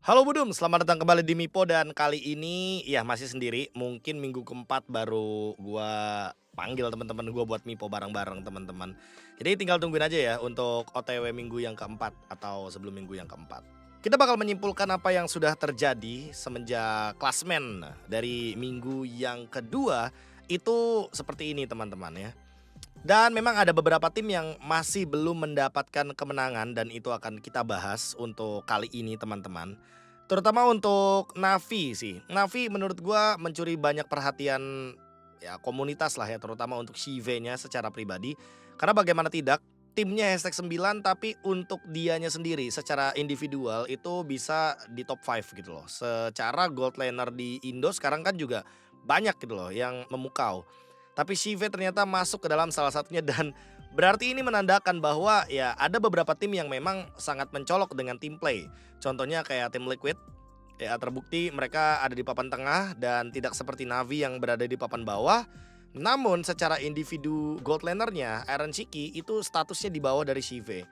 Halo Budum, selamat datang kembali di Mipo dan kali ini ya masih sendiri. Mungkin minggu keempat baru gua panggil teman-teman gua buat Mipo bareng-bareng teman-teman. Jadi tinggal tungguin aja ya untuk OTW minggu yang keempat atau sebelum minggu yang keempat. Kita bakal menyimpulkan apa yang sudah terjadi semenjak klasmen dari minggu yang kedua itu seperti ini teman-teman ya. Dan memang ada beberapa tim yang masih belum mendapatkan kemenangan dan itu akan kita bahas untuk kali ini teman-teman. Terutama untuk Navi sih. Navi menurut gua mencuri banyak perhatian ya komunitas lah ya terutama untuk Shive-nya secara pribadi. Karena bagaimana tidak timnya hashtag 9 tapi untuk dianya sendiri secara individual itu bisa di top 5 gitu loh. Secara gold laner di Indo sekarang kan juga banyak gitu loh yang memukau. Tapi Shive ternyata masuk ke dalam salah satunya dan berarti ini menandakan bahwa ya ada beberapa tim yang memang sangat mencolok dengan tim play. Contohnya kayak tim Liquid, ya terbukti mereka ada di papan tengah dan tidak seperti Navi yang berada di papan bawah. Namun secara individu gold lanernya Iron Shiki itu statusnya di bawah dari Shive.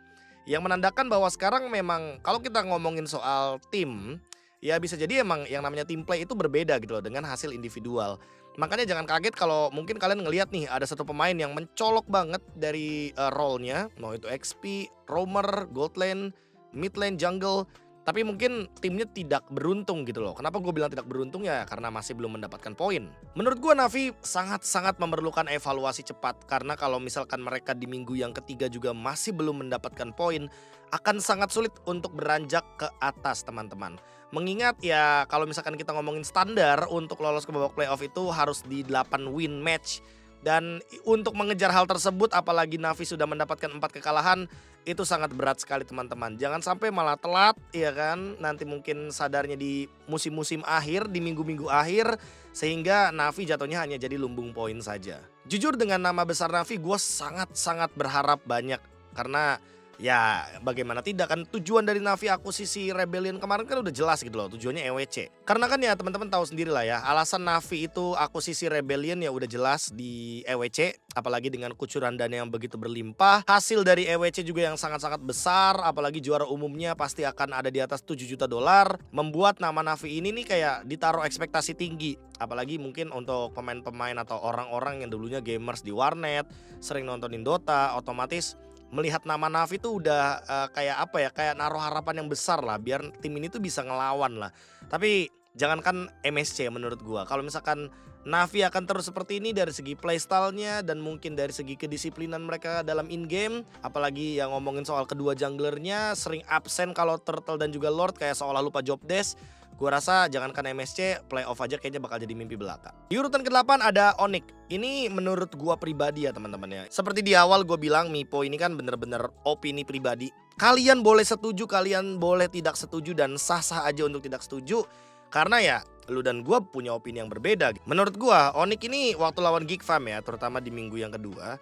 Yang menandakan bahwa sekarang memang kalau kita ngomongin soal tim, ya bisa jadi emang yang namanya tim play itu berbeda gitu loh dengan hasil individual. Makanya jangan kaget kalau mungkin kalian ngelihat nih ada satu pemain yang mencolok banget dari role-nya, mau itu XP, roamer, gold lane, mid lane, jungle, tapi mungkin timnya tidak beruntung gitu loh. Kenapa gue bilang tidak beruntung ya karena masih belum mendapatkan poin. Menurut gue Navi sangat-sangat memerlukan evaluasi cepat karena kalau misalkan mereka di minggu yang ketiga juga masih belum mendapatkan poin, akan sangat sulit untuk beranjak ke atas teman-teman. Mengingat ya kalau misalkan kita ngomongin standar untuk lolos ke babak playoff itu harus di 8 win match. Dan untuk mengejar hal tersebut apalagi Navi sudah mendapatkan 4 kekalahan itu sangat berat sekali teman-teman. Jangan sampai malah telat ya kan. Nanti mungkin sadarnya di musim-musim akhir, di minggu-minggu akhir sehingga Navi jatuhnya hanya jadi lumbung poin saja. Jujur dengan nama besar Navi gue sangat-sangat berharap banyak karena ya bagaimana tidak kan tujuan dari Navi akuisisi Rebellion kemarin kan udah jelas gitu loh tujuannya EWC. Karena kan ya teman-teman tahu sendiri lah ya alasan Navi itu akuisisi Rebellion ya udah jelas di EWC. Apalagi dengan kucuran dana yang begitu berlimpah. Hasil dari EWC juga yang sangat-sangat besar. Apalagi juara umumnya pasti akan ada di atas 7 juta dolar. Membuat nama Navi ini nih kayak ditaruh ekspektasi tinggi. Apalagi mungkin untuk pemain-pemain atau orang-orang yang dulunya gamers di warnet. Sering nontonin Dota otomatis melihat nama Navi tuh udah kayak apa ya, kayak naruh harapan yang besar lah biar tim ini tuh bisa ngelawan lah. Tapi jangankan MSC menurut gua, kalau misalkan Navi akan terus seperti ini dari segi playstyle-nya dan mungkin dari segi kedisiplinan mereka dalam in-game, apalagi yang ngomongin soal kedua junglernya sering absen kalau Turtle dan juga Lord kayak seolah lupa job desk. Gua rasa jangankan MSC, playoff aja kayaknya bakal jadi mimpi belaka. Di urutan ke-8 ada Onyx. Ini menurut gua pribadi ya teman-teman ya. Seperti di awal gua bilang Mipo ini kan bener-bener opini pribadi. Kalian boleh setuju, kalian boleh tidak setuju dan sah-sah aja untuk tidak setuju. Karena ya lu dan gua punya opini yang berbeda. Menurut gua Onyx ini waktu lawan Geek Fam ya, terutama di minggu yang kedua,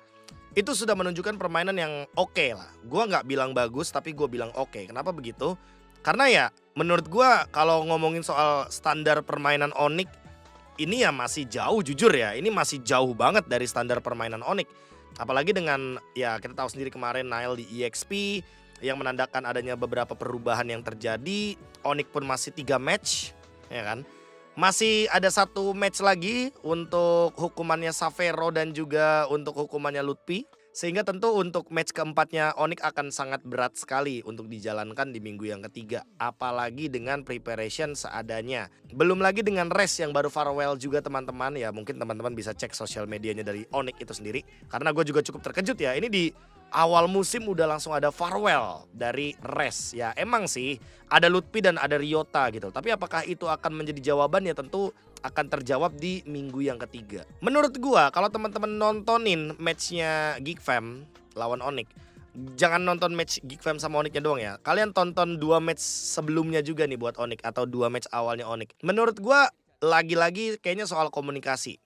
itu sudah menunjukkan permainan yang oke lah. Gua nggak bilang bagus tapi gua bilang oke. Kenapa begitu? Karena ya menurut gua kalau ngomongin soal standar permainan Onyx ini ya masih jauh jujur ya. Ini masih jauh banget dari standar permainan Onyx. Apalagi dengan ya kita tahu sendiri kemarin Nile di EXP yang menandakan adanya beberapa perubahan yang terjadi. Onyx pun masih 3 match ya kan. Masih ada satu match lagi untuk hukumannya Savero dan juga untuk hukumannya Lutfi. Sehingga tentu untuk match keempatnya Onyx akan sangat berat sekali untuk dijalankan di minggu yang ketiga. Apalagi dengan preparation seadanya. Belum lagi dengan rest yang baru farewell juga teman-teman. Ya mungkin teman-teman bisa cek sosial medianya dari Onyx itu sendiri. Karena gue juga cukup terkejut ya. Ini di awal musim udah langsung ada farewell dari rest. Ya emang sih ada Lutfi dan ada Ryota gitu. Tapi apakah itu akan menjadi jawaban ya tentu akan terjawab di minggu yang ketiga. Menurut gua kalau teman-teman nontonin matchnya Geek Fam lawan Onyx, jangan nonton match Geek Fam sama Onyxnya doang ya. Kalian tonton 2 match sebelumnya juga nih buat Onyx atau 2 match awalnya Onyx. Menurut gua lagi-lagi kayaknya soal komunikasi.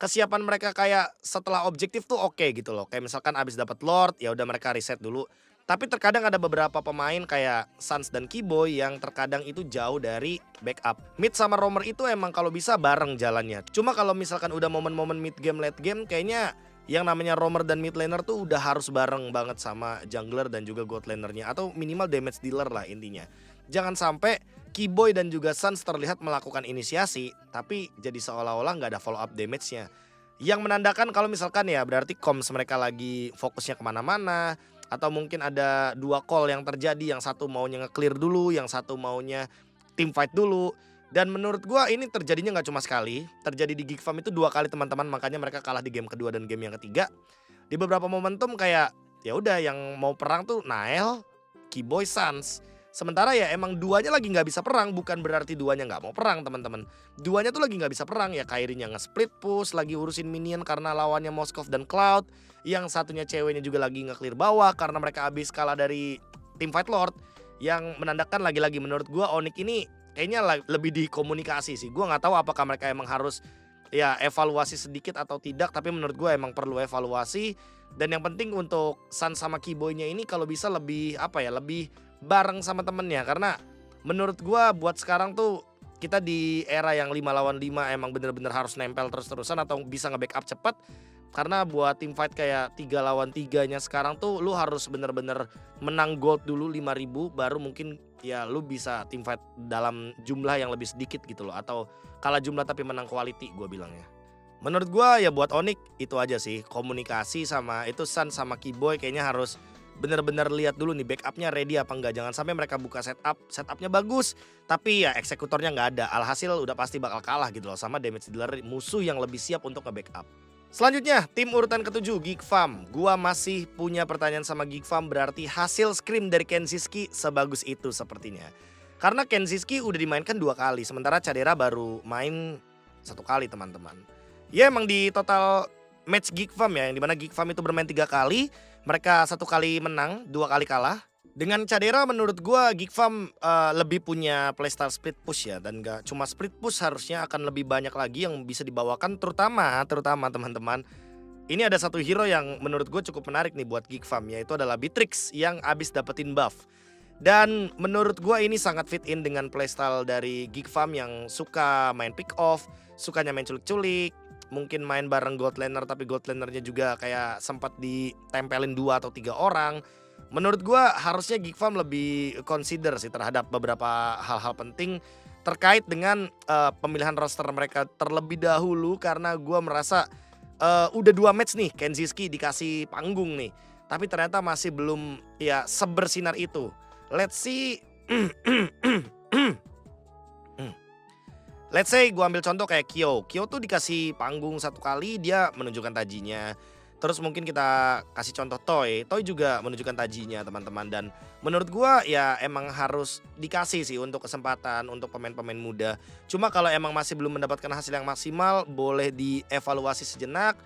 Kesiapan mereka kayak setelah objektif tuh oke gitu loh. Kayak misalkan abis dapat Lord ya udah mereka reset dulu. Tapi terkadang ada beberapa pemain kayak Sans dan Kiboy yang terkadang itu jauh dari backup. Mid sama roamer itu emang kalau bisa bareng jalannya. Cuma kalau misalkan udah momen-momen mid game late game kayaknya yang namanya roamer dan mid laner tuh udah harus bareng banget sama jungler dan juga god lanernya atau minimal damage dealer lah intinya. Jangan sampai Keyboy dan juga Suns terlihat melakukan inisiasi, tapi jadi seolah-olah nggak ada follow up damage-nya. Yang menandakan kalau misalkan ya berarti comms mereka lagi fokusnya kemana-mana, atau mungkin ada dua call yang terjadi, yang satu maunya nge-clear dulu, yang satu maunya team fight dulu. Dan menurut gua ini terjadinya nggak cuma sekali, terjadi di Geek Farm itu 2 kali teman-teman, makanya mereka kalah di game kedua dan game yang ketiga. Di beberapa momentum kayak ya udah yang mau perang tuh Nael, Keyboy, Suns. Sementara ya emang duanya lagi nggak bisa perang, bukan berarti duanya nggak mau perang teman-teman. Duanya tuh lagi nggak bisa perang, ya Kairinya nge-split push, lagi urusin minion karena lawannya Moskov dan Cloud. Yang satunya ceweknya juga lagi nge-clear bawah karena mereka habis kalah dari tim Fight Lord. Yang menandakan lagi-lagi menurut gua Onyx ini kayaknya lebih di komunikasi sih. Gua nggak tahu apakah mereka emang harus ya evaluasi sedikit atau tidak, tapi menurut gue emang perlu evaluasi. Dan yang penting untuk Sun sama Keyboy-nya ini kalau bisa lebih lebih bareng sama temennya, karena menurut gue buat sekarang tuh kita di era yang 5 lawan 5 emang bener-bener harus nempel terus-terusan atau bisa nge-backup cepat. Karena buat tim fight kayak 3 lawan 3-nya sekarang tuh lu harus bener-bener menang gold dulu 5.000 baru mungkin ya lu bisa tim fight dalam jumlah yang lebih sedikit gitu loh, atau kalah jumlah tapi menang quality gue bilangnya. Menurut gue ya buat Onyx itu aja sih, komunikasi sama itu Sun sama Keyboy kayaknya harus bener-bener lihat dulu nih backupnya ready apa enggak. Jangan sampai mereka buka setupnya bagus tapi ya eksekutornya nggak ada, alhasil udah pasti bakal kalah gitu loh sama damage dealer musuh yang lebih siap untuk nge-backup. Selanjutnya tim urutan ke-7 Geek Farm. Gua masih punya pertanyaan sama Geek Farm, berarti hasil scrim dari Kenziski sebagus itu sepertinya. Karena Kenziski udah dimainkan 2 kali, sementara Cadera baru main 1 kali teman-teman. Ya emang di total match Geek Farm ya, yang dimana Geek Farm itu bermain 3 kali, mereka 1 kali menang, 2 kali kalah. Dengan Cadera menurut gua Geek Farm lebih punya playstyle split push ya, dan gak cuma split push, harusnya akan lebih banyak lagi yang bisa dibawakan, terutama teman-teman. Ini ada satu hero yang menurut gue cukup menarik nih buat Geek Farm, yaitu adalah Beatrix yang abis dapetin buff. Dan menurut gue ini sangat fit in dengan playstyle dari Geek Farm yang suka main pick off, sukanya main culik-culik, mungkin main bareng gold laner tapi gold lanernya juga kayak sempat ditempelin 2 atau 3 orang. Menurut gue harusnya Geek Farm lebih consider sih terhadap beberapa hal-hal penting terkait dengan pemilihan roster mereka terlebih dahulu, karena gue merasa udah 2 match nih Kenziski dikasih panggung nih, tapi ternyata masih belum ya sebersinar itu. Let's see let's say gue ambil contoh kayak Kyo tuh dikasih panggung 1 kali dia menunjukkan tajinya. Terus mungkin kita kasih contoh Toy juga menunjukkan tajinya teman-teman. Dan menurut gua ya emang harus dikasih sih untuk kesempatan untuk pemain-pemain muda. Cuma kalau emang masih belum mendapatkan hasil yang maksimal, boleh dievaluasi sejenak.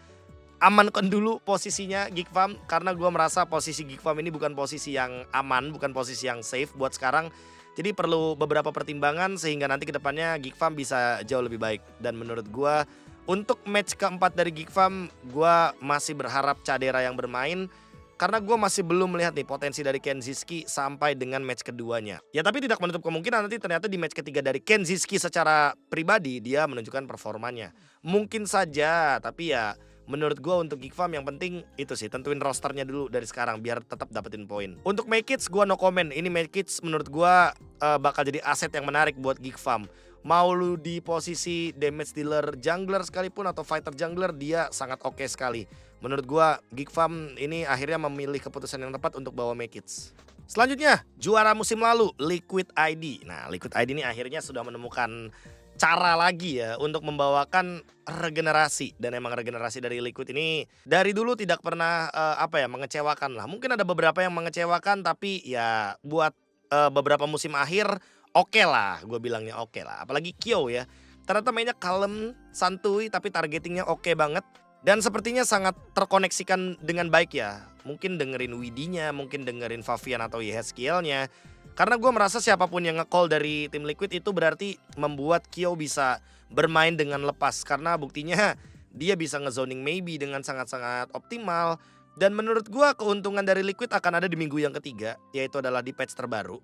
Amankan dulu posisinya Geek Farm, karena gua merasa posisi Geek Farm ini bukan posisi yang aman, bukan posisi yang safe buat sekarang. Jadi perlu beberapa pertimbangan sehingga nanti kedepannya Geek Farm bisa jauh lebih baik. Dan menurut gua untuk match keempat dari Geek Farm, gue masih berharap Cadera yang bermain. Karena gue masih belum melihat nih potensi dari Kenziski sampai dengan match keduanya. Ya tapi tidak menutup kemungkinan nanti ternyata di match ketiga dari Kenziski secara pribadi dia menunjukkan performanya. Mungkin saja, tapi ya menurut gue untuk Geek Farm yang penting itu sih, tentuin rosternya dulu dari sekarang biar tetap dapetin poin. Untuk Mekits gue no comment, ini Mekits menurut gue bakal jadi aset yang menarik buat Geek Farm. Mau lu di posisi damage dealer jungler sekalipun atau fighter jungler, dia sangat oke sekali. Menurut gua Geek Farm ini akhirnya memilih keputusan yang tepat untuk bawa Mekits. Selanjutnya juara musim lalu Liquid ID. Nah Liquid ID ini akhirnya sudah menemukan cara lagi ya untuk membawakan regenerasi. Dan emang regenerasi dari Liquid ini dari dulu tidak pernah mengecewakan lah. Mungkin ada beberapa yang mengecewakan, tapi ya buat beberapa musim akhir oke lah, gue bilangnya oke lah. Apalagi Kyo ya, ternyata mainnya kalem, santuy, tapi targetingnya oke banget. Dan sepertinya sangat terkoneksikan dengan baik ya. Mungkin dengerin Widinya, mungkin dengerin Favian atau Yehezkielnya. Karena gue merasa siapapun yang nge-call dari tim Liquid itu berarti membuat Kyo bisa bermain dengan lepas. Karena buktinya dia bisa ngezoning maybe dengan sangat-sangat optimal. Dan menurut gue keuntungan dari Liquid akan ada di minggu yang ketiga, yaitu adalah di patch terbaru.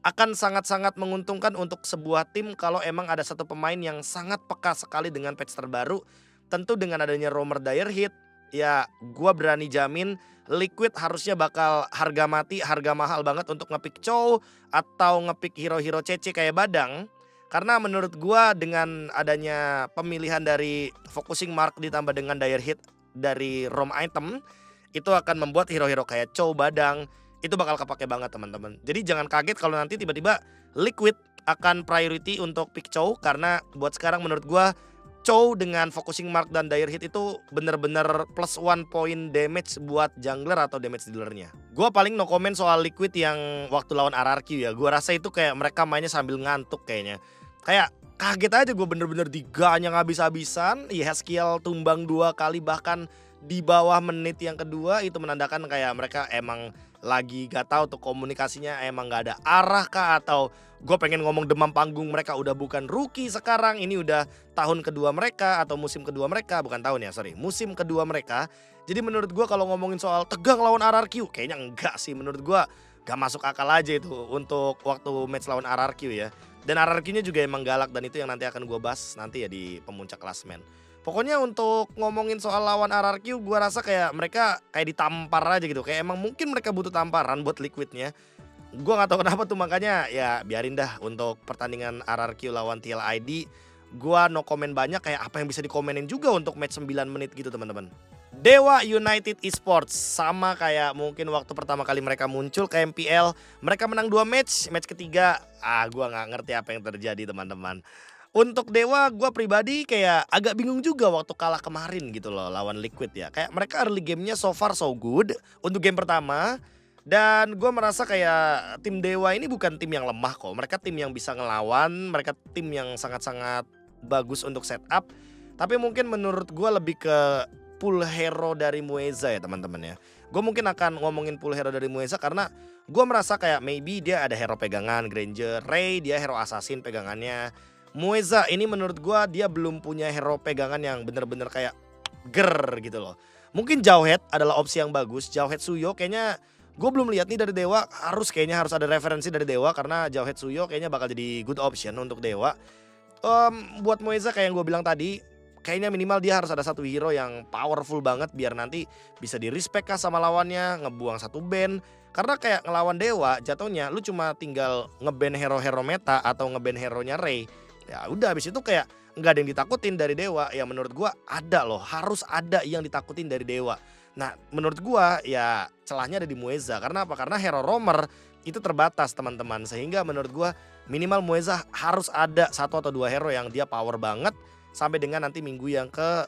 Akan sangat-sangat menguntungkan untuk sebuah tim kalau emang ada satu pemain yang sangat peka sekali dengan patch terbaru. Tentu dengan adanya Roamer Direhit, ya gua berani jamin Liquid harusnya bakal harga mati, harga mahal banget untuk ngepick Chow atau ngepick hero-hero CC kayak Badang. Karena menurut gua dengan adanya pemilihan dari focusing mark ditambah dengan dire hit dari ROM item, itu akan membuat hero-hero kayak Chow, Badang itu bakal kepake banget teman-teman. Jadi jangan kaget kalau nanti tiba-tiba Liquid akan priority untuk pick Chow, karena buat sekarang menurut gua Chow dengan focusing mark dan dire hit itu bener-bener plus 1 point damage buat jungler atau damage dealernya. Gua paling no comment soal Liquid yang waktu lawan RRQ ya. Gua rasa itu kayak mereka mainnya sambil ngantuk kayaknya. Kayak kaget aja gue bener-bener diganyang habis-habisan. Haskill tumbang 2 kali bahkan di bawah menit yang kedua, itu menandakan kayak mereka emang lagi gak tahu tuh komunikasinya emang gak ada arah kah, atau gue pengen ngomong demam panggung mereka udah bukan rookie sekarang, ini udah tahun kedua mereka atau musim kedua mereka, bukan tahun ya sorry, musim kedua mereka. Jadi menurut gue kalau ngomongin soal tegang lawan RRQ kayaknya enggak sih, menurut gue gak masuk akal aja itu untuk waktu match lawan RRQ ya. Dan RRQ-nya juga emang galak, dan itu yang nanti akan gue bahas nanti ya di pemuncak klasmen. Pokoknya untuk ngomongin soal lawan RRQ, gue rasa kayak mereka kayak ditampar aja gitu. Kayak emang mungkin mereka butuh tamparan buat Liquidnya. Gue gak tahu kenapa tuh, makanya ya biarin dah untuk pertandingan RRQ lawan TLID. Gue no komen banyak, kayak apa yang bisa dikomenin juga untuk match 9 menit gitu teman-teman. Dewa United Esports sama kayak mungkin waktu pertama kali mereka muncul ke MPL, mereka menang 2 match, match ketiga gue gak ngerti apa yang terjadi teman-teman. Untuk Dewa gue pribadi kayak agak bingung juga waktu kalah kemarin gitu loh lawan Liquid ya. Kayak mereka early gamenya so far so good untuk game pertama. Dan gue merasa kayak tim Dewa ini bukan tim yang lemah kok. Mereka tim yang bisa ngelawan, mereka tim yang sangat-sangat bagus untuk setup. Tapi mungkin menurut gue lebih ke pool hero dari Mueza ya teman-teman ya. Gue mungkin akan ngomongin pool hero dari Mueza karena gue merasa kayak maybe dia ada hero pegangan, Granger, Ray dia hero assassin pegangannya. Mueza ini menurut gue dia belum punya hero pegangan yang bener-bener kayak ger gitu loh. Mungkin Jauhead adalah opsi yang bagus. Jauhead Suyo kayaknya gue belum lihat nih dari Dewa. Kayaknya harus ada referensi dari Dewa karena Jauhead Suyo kayaknya bakal jadi good option untuk Dewa. Buat Mueza kayak yang gue bilang tadi, kayaknya minimal dia harus ada satu hero yang powerful banget biar nanti bisa di respect kah sama lawannya, ngebuang satu ban. Karena kayak ngelawan Dewa jatuhnya lu cuma tinggal ngeban hero-hero meta atau ngeban hero-nya Ray. Ya udah habis itu kayak nggak ada yang ditakutin dari Dewa. Ya menurut gua ada loh, harus ada yang ditakutin dari Dewa. Nah menurut gua ya celahnya ada di Mueza. Karena apa? Karena hero roamer itu terbatas teman-teman. Sehingga menurut gua minimal Mueza harus ada 1 atau 2 hero yang dia power banget sampai dengan nanti minggu yang ke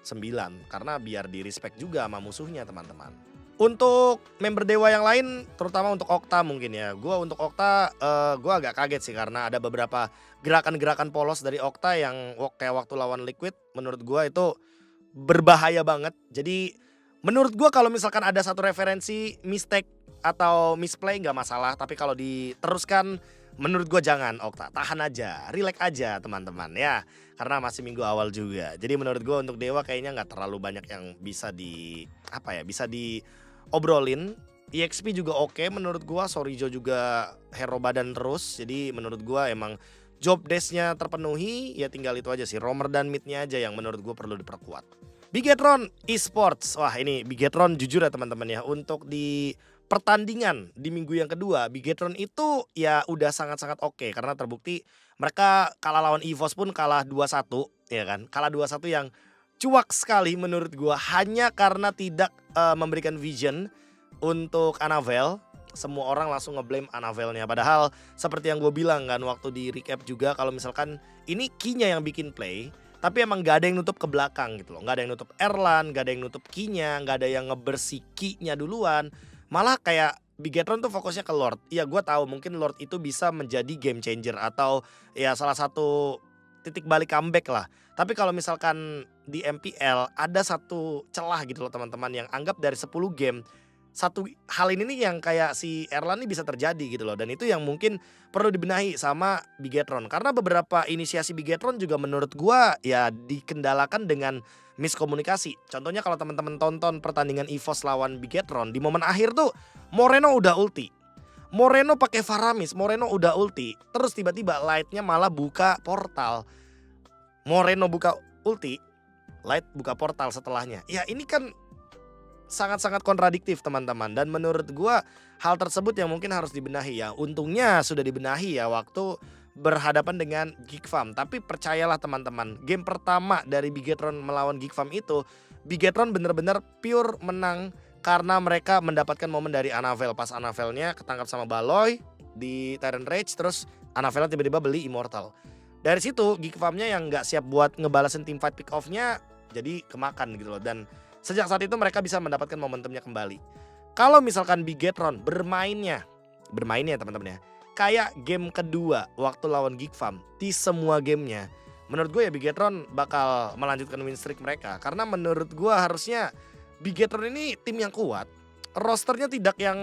9. Karena biar di respect juga sama musuhnya teman-teman. Untuk member Dewa yang lain, terutama untuk Okta mungkin ya. Gua untuk Okta, gue agak kaget sih karena ada beberapa gerakan-gerakan polos dari Okta yang kayak waktu lawan Liquid. Menurut gue itu berbahaya banget. Jadi menurut gue kalau misalkan ada satu referensi mistake atau misplay nggak masalah. Tapi kalau diteruskan menurut gue jangan Okta. Tahan aja, relax aja teman-teman ya. Karena masih minggu awal juga. Jadi menurut gue untuk Dewa kayaknya nggak terlalu banyak yang bisa bisa diobrolin. EXP juga oke menurut gua, Sorijo juga hero badan terus. Jadi menurut gua emang job desk-nya terpenuhi, ya tinggal itu aja sih. Roamer dan mid-nya aja yang menurut gua perlu diperkuat. Bigetron Esports. Wah ini Bigetron jujur ya teman-teman ya. Untuk di pertandingan di minggu yang kedua, Bigetron itu ya udah sangat-sangat oke. Karena terbukti mereka kalah lawan EVOS pun kalah 2-1 ya kan. Kalah 2-1 yang cuak sekali menurut gua hanya karena tidak memberikan vision untuk Anavel. Semua orang langsung ngeblame Anavelnya. Padahal seperti yang gue bilang kan waktu di recap juga, kalau misalkan ini key-nya yang bikin play, tapi emang gak ada yang nutup ke belakang gitu loh. Gak ada yang nutup Erlan, gak ada yang nutup key-nya, gak ada yang ngebersih key-nya duluan. Malah kayak Bigetron tuh fokusnya ke Lord. Iya gue tahu mungkin Lord itu bisa menjadi game changer atau ya salah satu titik balik comeback lah. Tapi kalau misalkan di MPL ada satu celah gitu loh teman-teman, yang anggap dari 10 game satu hal ini nih yang kayak si Erlan nih bisa terjadi gitu loh. Dan itu yang mungkin perlu dibenahi sama Bigetron. Karena beberapa inisiasi Bigetron juga menurut gua ya dikendalakan dengan miskomunikasi. Contohnya kalau teman-teman tonton pertandingan EVOS lawan Bigetron, di momen akhir tuh Moreno udah ulti. Moreno pakai Faramis, Moreno udah ulti. Terus tiba-tiba Lightnya malah buka portal. Moreno buka ulti, Light buka portal setelahnya. Ya ini kan sangat-sangat kontradiktif teman-teman, dan menurut gua hal tersebut yang mungkin harus dibenahi ya. Untungnya sudah dibenahi ya waktu berhadapan dengan Geek Farm. Tapi percayalah teman-teman, game pertama dari Bigetron melawan Geek Farm itu, Bigetron bener-bener pure menang karena mereka mendapatkan momen dari Anavel. Pas Anavelnya ketangkap sama Baloy di Tyrant Rage, terus Anavelnya tiba-tiba beli Immortal. Dari situ Geek Farm-nya yang nggak siap buat ngebalasin team fight pick off-nya jadi kemakan gitu loh. Dan sejak saat itu mereka bisa mendapatkan momentumnya kembali. Kalau misalkan Bigetron bermainnya teman-teman ya, kayak game kedua waktu lawan Geek Farm di semua gamenya, menurut gue ya Bigetron bakal melanjutkan win streak mereka. Karena menurut gue harusnya Bigetron ini tim yang kuat. Rosternya tidak yang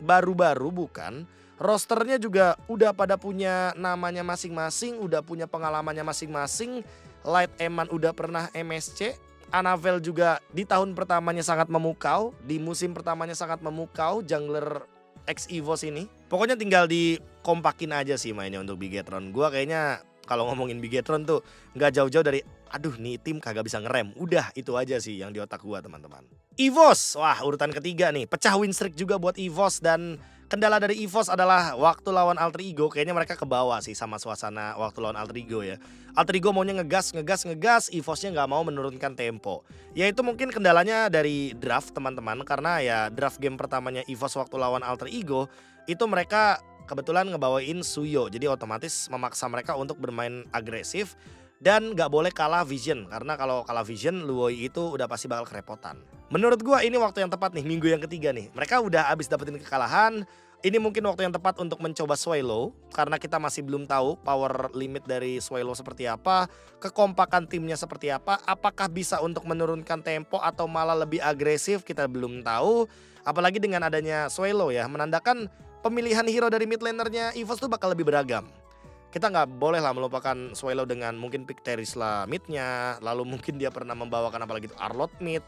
baru-baru, bukan. Rosternya juga udah pada punya namanya masing-masing, udah punya pengalamannya masing-masing. Light Eman udah pernah MSC. Anavel juga di tahun pertamanya sangat memukau, di musim pertamanya sangat memukau jungler X EVOS ini. Pokoknya tinggal dikompakin aja sih mainnya untuk Bigetron. Gua kayaknya kalau ngomongin Bigetron tuh nggak jauh-jauh dari aduh nih tim kagak bisa ngerem. Udah itu aja sih yang di otak gua teman-teman. EVOS, wah urutan ketiga nih. Pecah win streak juga buat EVOS, dan kendala dari EVOS adalah waktu lawan Alter Ego. Kayaknya mereka kebawa sih sama suasana waktu lawan Alter Ego ya. Alter Ego maunya ngegas, EVOS-nya nggak mau menurunkan tempo. Ya itu mungkin kendalanya dari draft teman-teman, karena ya draft game pertamanya EVOS waktu lawan Alter Ego itu mereka kebetulan ngebawain Suyo. Jadi otomatis memaksa mereka untuk bermain agresif dan nggak boleh kalah vision, karena kalau kalah vision Luoi itu udah pasti bakal kerepotan. Menurut gua ini waktu yang tepat nih, minggu yang ketiga nih. Mereka udah abis dapetin kekalahan. Ini mungkin waktu yang tepat untuk mencoba Swallow, karena kita masih belum tahu power limit dari Swallow seperti apa, kekompakan timnya seperti apa, apakah bisa untuk menurunkan tempo atau malah lebih agresif, kita belum tahu. Apalagi dengan adanya Swallow ya, menandakan pemilihan hero dari mid lanernya EVOS tuh bakal lebih beragam. Kita nggak boleh lah melupakan Swallow dengan mungkin pick Terisla midnya, lalu mungkin dia pernah membawakan apalagi itu Arlott mid.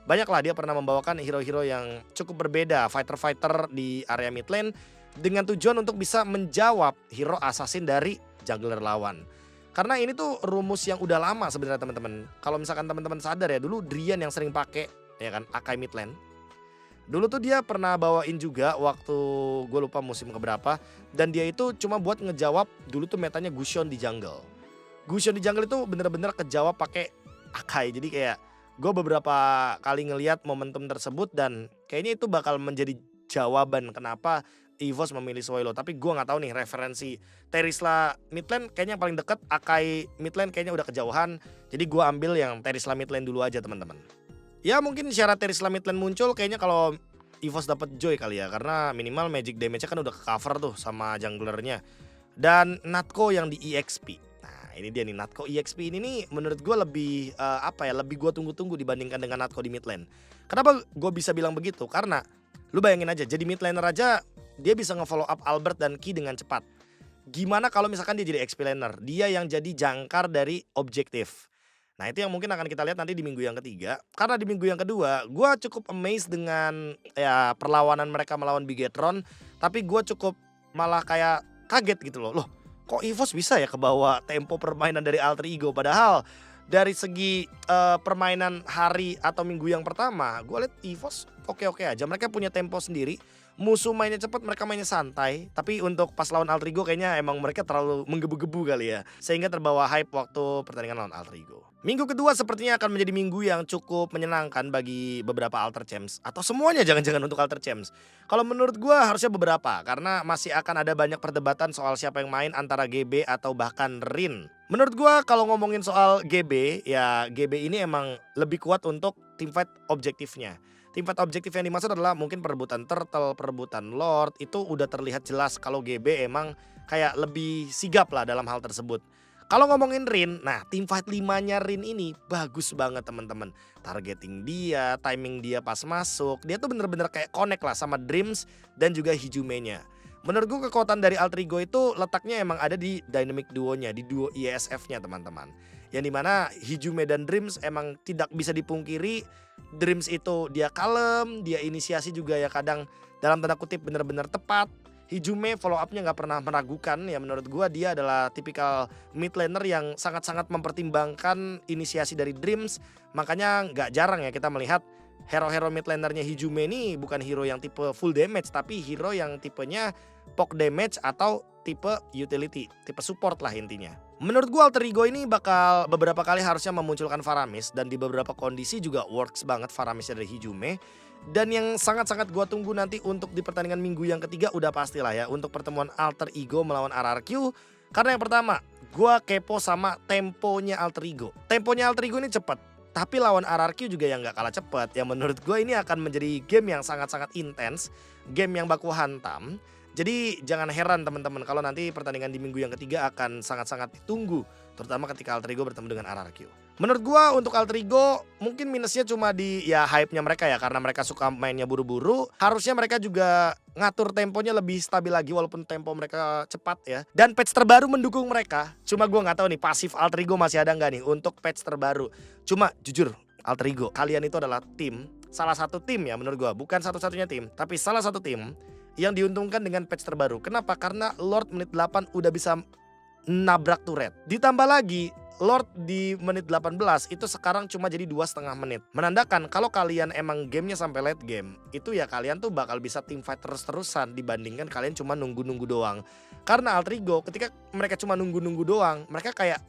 Banyaklah dia pernah membawakan hero-hero yang cukup berbeda, fighter-fighter di area mid lane dengan tujuan untuk bisa menjawab hero assassin dari jungler lawan. Karena ini tuh rumus yang udah lama sebenarnya teman-teman. Kalau misalkan teman-teman sadar ya, dulu Drian yang sering pakai ya kan Akai mid lane. Dulu tuh dia pernah bawain juga waktu gue lupa musim keberapa, dan dia itu cuma buat ngejawab dulu tuh metanya Gusion di jungle. Gusion di jungle itu bener-bener kejawab pakai Akai. Jadi kayak gue beberapa kali ngelihat momentum tersebut, dan kayaknya itu bakal menjadi jawaban kenapa EVOS memilih Swallow. Tapi gue nggak tahu nih referensi Terisla mid lane kayaknya yang paling deket, Akai mid lane kayaknya udah kejauhan. Jadi gue ambil yang Terisla mid lane dulu aja teman-teman. Ya mungkin syarat Terisla mid lane muncul kayaknya kalau EVOS dapat Joy kali ya, karena minimal magic damage-nya kan udah ke cover tuh sama junglernya. Dan Natko yang di EXP. Nah ini dia nih, Natko EXP ini nih menurut gue lebih lebih gue tunggu-tunggu dibandingkan dengan Natko di mid lane. Kenapa gue bisa bilang begitu? Karena lu bayangin aja, jadi mid laner aja dia bisa nge-follow up Albert dan Ki dengan cepat. Gimana kalau misalkan dia jadi XP laner? Dia yang jadi jangkar dari objektif. Nah itu yang mungkin akan kita lihat nanti di minggu yang ketiga. Karena di minggu yang kedua gue cukup amazed dengan ya perlawanan mereka melawan Bigetron. Tapi gue cukup malah kayak kaget gitu loh. Loh kok EVOS bisa ya kebawa tempo permainan dari Alter Ego. Padahal dari segi permainan hari atau minggu yang pertama gue lihat EVOS oke-oke aja. Mereka punya tempo sendiri. Musuh mainnya cepat, mereka mainnya santai. Tapi untuk pas lawan Alter Ego kayaknya emang mereka terlalu menggebu-gebu kali ya, sehingga terbawa hype waktu pertandingan lawan Alter Ego. Minggu kedua sepertinya akan menjadi minggu yang cukup menyenangkan bagi beberapa Alter Champs. Atau semuanya jangan-jangan untuk Alter Champs. Kalau menurut gue harusnya beberapa, karena masih akan ada banyak perdebatan soal siapa yang main antara GB atau bahkan Rin. Menurut gue kalau ngomongin soal GB, ya GB ini emang lebih kuat untuk teamfight objektifnya. Teamfight objektif yang dimaksud adalah mungkin perebutan turtle, perebutan lord. Itu udah terlihat jelas kalau GB emang kayak lebih sigap lah dalam hal tersebut. Kalau ngomongin Rin, nah teamfight 5-nya Rin ini bagus banget teman-teman. Targeting dia, timing dia pas masuk, dia tuh bener-bener kayak connect lah sama Dreams dan juga Hijume-nya. Menurut gue kekuatan dari Alter Ego itu letaknya emang ada di dynamic duo-nya, di duo ISF-nya teman-teman. Yang dimana Hijume dan Dreams emang tidak bisa dipungkiri. Dreams itu dia kalem, dia inisiasi juga ya kadang dalam tanda kutip benar-benar tepat. Hijume follow up-nya nggak pernah meragukan ya, menurut gua dia adalah tipikal mid laner yang sangat-sangat mempertimbangkan inisiasi dari Dreams. Makanya nggak jarang ya kita melihat hero-hero mid lanernya Hijume ini bukan hero yang tipe full damage, tapi hero yang tipenya poke damage atau tipe utility, tipe support lah intinya. Menurut gua Alter Ego ini bakal beberapa kali harusnya memunculkan Faramis, dan di beberapa kondisi juga works banget Faramisnya dari Hijume. Dan yang sangat-sangat gua tunggu nanti untuk di pertandingan minggu yang ketiga udah pastilah ya untuk pertemuan Alter Ego melawan RRQ. Karena yang pertama, gua kepo sama temponya Alter Ego. Temponya Alter Ego ini cepat, tapi lawan RRQ juga yang gak kalah cepat. Yang menurut gua ini akan menjadi game yang sangat-sangat intens, game yang baku hantam. Jadi jangan heran teman-teman kalau nanti pertandingan di minggu yang ketiga akan sangat-sangat ditunggu, terutama ketika Alter Ego bertemu dengan RRQ. Menurut gua untuk Alter Ego mungkin minusnya cuma di ya hype-nya mereka ya, karena mereka suka mainnya buru-buru. Harusnya mereka juga ngatur temponya lebih stabil lagi walaupun tempo mereka cepat ya. Dan patch terbaru mendukung mereka. Cuma gua nggak tahu nih pasif Alter Ego masih ada nggak nih untuk patch terbaru. Cuma jujur Alter Ego, kalian itu adalah tim, salah satu tim ya menurut gua, bukan satu-satunya tim, tapi salah satu tim yang diuntungkan dengan patch terbaru. Kenapa? Karena Lord menit 8 udah bisa nabrak turret. Ditambah lagi Lord di menit 18 itu sekarang cuma jadi 2,5 menit. Menandakan kalau kalian emang gamenya sampai late game, itu ya kalian tuh bakal bisa teamfight terus-terusan dibandingkan kalian cuma nunggu-nunggu doang. Karena Alter Ego ketika mereka cuma nunggu-nunggu doang, mereka kayak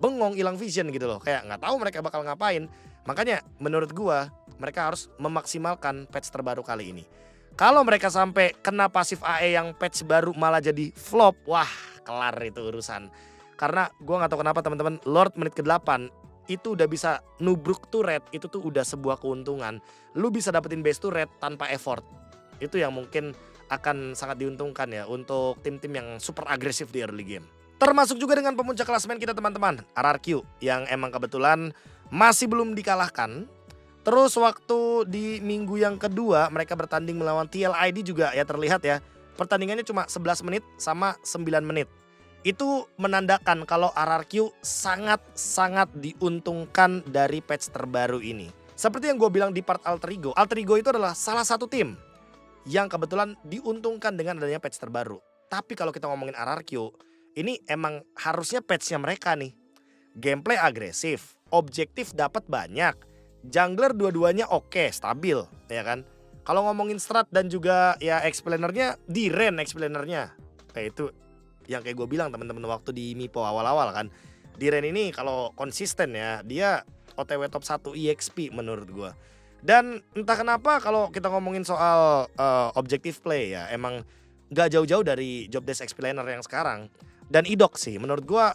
bengong, hilang vision gitu loh. Kayak nggak tahu mereka bakal ngapain. Makanya menurut gua mereka harus memaksimalkan patch terbaru kali ini. Kalau mereka sampai kena pasif AE yang patch baru malah jadi flop, wah kelar itu urusan. Karena gue gak tahu kenapa teman-teman, Lord menit ke-8 itu udah bisa nubruk turret, itu tuh udah sebuah keuntungan. Lu bisa dapetin base turret tanpa effort. Itu yang mungkin akan sangat diuntungkan ya untuk tim-tim yang super agresif di early game. Termasuk juga dengan pemuncak klasemen kita teman-teman, RRQ yang emang kebetulan masih belum dikalahkan. Terus waktu di minggu yang kedua mereka bertanding melawan TLID juga ya terlihat ya. Pertandingannya cuma 11 menit sama 9 menit. Itu menandakan kalau RRQ sangat-sangat diuntungkan dari patch terbaru ini. Seperti yang gue bilang di part Alter Ego itu adalah salah satu tim yang kebetulan diuntungkan dengan adanya patch terbaru. Tapi kalau kita ngomongin RRQ, ini emang harusnya patchnya mereka nih. Gameplay agresif, objektif dapat banyak, jungler dua-duanya oke, stabil, ya kan. Kalau ngomongin strat dan juga ya explainernya, di Ren explainernya. Kayak itu yang kayak gue bilang teman-teman waktu di Mipo awal-awal kan. Di Ren ini kalau konsisten ya, dia OTW top 1 EXP menurut gue. Dan entah kenapa kalau kita ngomongin soal objective play ya, emang gak jauh-jauh dari job desk explainer yang sekarang. Dan Idok sih menurut gue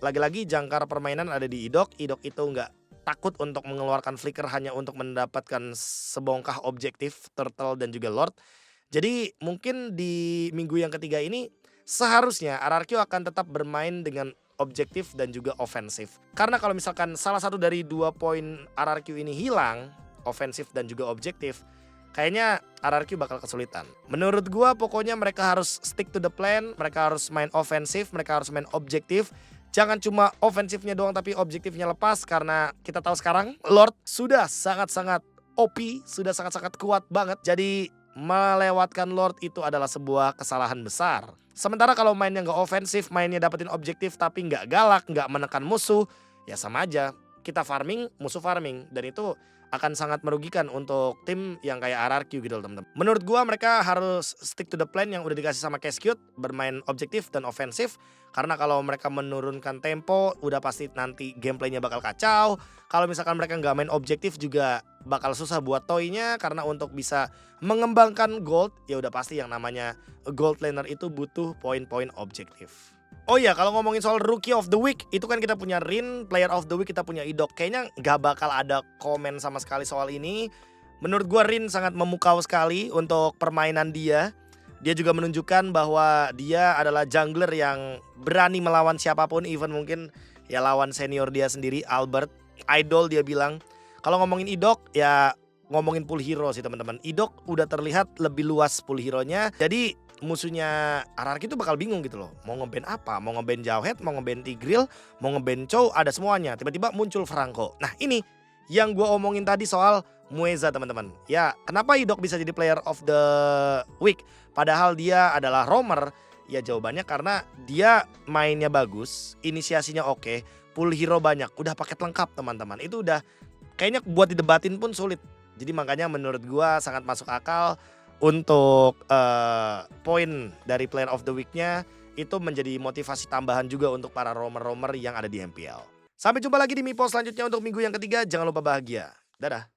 lagi-lagi jangkar permainan ada di Idok. Idok itu gak takut untuk mengeluarkan flicker hanya untuk mendapatkan sebongkah objektif turtle dan juga lord. Jadi mungkin di minggu yang ketiga ini seharusnya RRQ akan tetap bermain dengan objektif dan juga ofensif. Karena kalau misalkan salah satu dari 2 poin RRQ ini hilang, ofensif dan juga objektif, kayaknya RRQ bakal kesulitan. Menurut gua pokoknya mereka harus stick to the plan, mereka harus main ofensif, mereka harus main objektif. Jangan cuma ofensifnya doang tapi objektifnya lepas, karena kita tahu sekarang Lord sudah sangat-sangat OP, sudah sangat-sangat kuat banget. Jadi melewatkan Lord itu adalah sebuah kesalahan besar. Sementara kalau mainnya nggak ofensif, mainnya dapetin objektif tapi nggak galak, nggak menekan musuh, ya sama aja. Kita farming, musuh farming, dan itu akan sangat merugikan untuk tim yang kayak RRQ gitu loh teman-teman. Menurut gua mereka harus stick to the plan yang udah dikasih sama Cascute, bermain objektif dan ofensif. Karena kalau mereka menurunkan tempo, udah pasti nanti gameplaynya bakal kacau. Kalau misalkan mereka nggak main objektif juga bakal susah buat toynya, karena untuk bisa mengembangkan gold, ya udah pasti yang namanya gold laner itu butuh poin-poin objektif. Oh iya, kalau ngomongin soal Rookie of the Week, itu kan kita punya Rin, Player of the Week kita punya Idok. Kayaknya nggak bakal ada komen sama sekali soal ini. Menurut gua Rin sangat memukau sekali untuk permainan dia. Dia juga menunjukkan bahwa dia adalah jungler yang berani melawan siapapun, even mungkin ya lawan senior dia sendiri, Albert. Idol dia bilang. Kalau ngomongin Idok ya ngomongin pool hero sih teman-teman. Idok udah terlihat lebih luas pool hero-nya. Jadi musuhnya RRQ itu bakal bingung gitu loh. Mau nge-ban apa? Mau nge-ban Jawhead, mau nge-ban Tigreal, mau nge-ban Chow, ada semuanya. Tiba-tiba muncul Franco. Nah ini yang gue omongin tadi soal Mueza teman-teman. Ya kenapa Idok bisa jadi player of the week? padahal dia adalah roamer? Ya jawabannya karena dia mainnya bagus, inisiasinya oke, full hero banyak, udah paket lengkap teman-teman. Itu udah kayaknya buat didebatin pun sulit. Jadi makanya menurut gua sangat masuk akal untuk poin dari Player of the Week-nya itu menjadi motivasi tambahan juga untuk para roamer-roamer yang ada di MPL. Sampai jumpa lagi di Mipo selanjutnya untuk minggu yang ketiga. Jangan lupa bahagia. Dadah.